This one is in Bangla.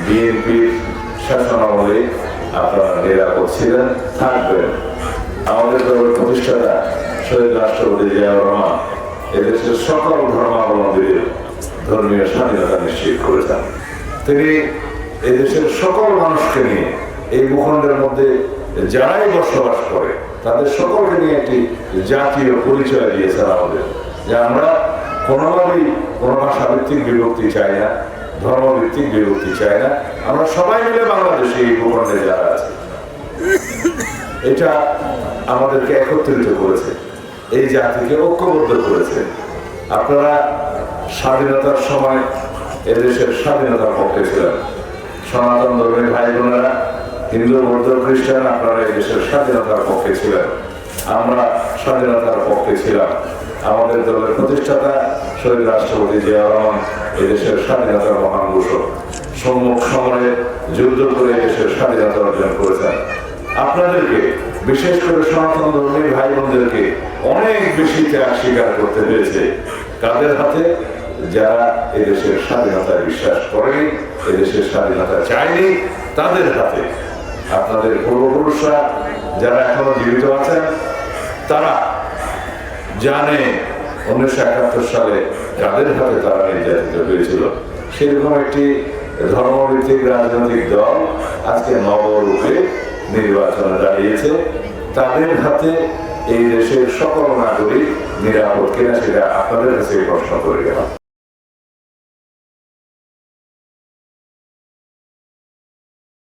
বিএনপির শাসনামলে আপনারা নিরাপদ ছিলেন, থাকবেন। আমাদের দলের প্রতিষ্ঠাতা শহীদ রাষ্ট্রপতি জিয়াউর রহমান এদেশের সকল ধর্মাবলম্বীদের ধর্মীয় স্বাধীনতা নিশ্চিত করেছেন। তিনি এদেশের সকল মানুষকে নিয়ে এই ভূখণ্ডের মধ্যে যারাই বসবাস করে তাদের সকলকে নিয়ে একটি জাতীয় পরিচয় দিয়েছেন আমাদের, যে আমরা কোনোভাবেই কোনো ভাষাভিত্তিক বিভক্তি চাই না, ধর্মভিত্তিক বিভক্তি চাই না। আমরা সবাই মিলে বাংলাদেশে এই ভূখণ্ডে যারা আছে, এটা আমাদেরকে একত্রিত করেছে, এই জাতিকে ঐক্যবদ্ধ করেছে। আপনারা স্বাধীনতার সময় এদেশের স্বাধীনতার পক্ষে ছিলেন। সনাতন ধর্মের ভাই বোনেরা, হিন্দু বৌদ্ধ খ্রিস্টান, আপনারা এই দেশের স্বাধীনতার পক্ষে ছিলেন। আমরা স্বাধীনতার পক্ষে ছিলাম। আমাদের দলের প্রতিষ্ঠাতা শহীদ রাষ্ট্রপতি জিয়াউর রহমান এদেশের স্বাধীনতার মহান ঘোষক, সম্মুখ সমরে যুদ্ধ করে দেশের স্বাধীনতা অর্জন করেছেন। আপনাদেরকে, বিশেষ করে সনাতন ধর্মের ভাই বোনদেরকে অনেক বেশি ত্যাগ স্বীকার করতে হয়েছে। কাদের হাতে? যারা এদেশের স্বাধীনতায় বিশ্বাস করেনি, এদেশের স্বাধীনতা চায়নি, তাদের হাতে। আপনাদের পূর্বপুরুষরা যারা এখনো জীবিত আছেন তারা জানে 1971 সালে কাদের হাতে তারা নির্যাতিত হয়েছিল। সেরকম একটি ধর্মভিত্তিক রাজনৈতিক দল আজকে নবরূপে নির্বাচনে দাঁড়িয়েছে। তাদের হাতে এই দেশের সকল নাগরিক নিরাপদ কিনা সেটা আপনাদের কাছে প্রশ্ন করে গেলাম।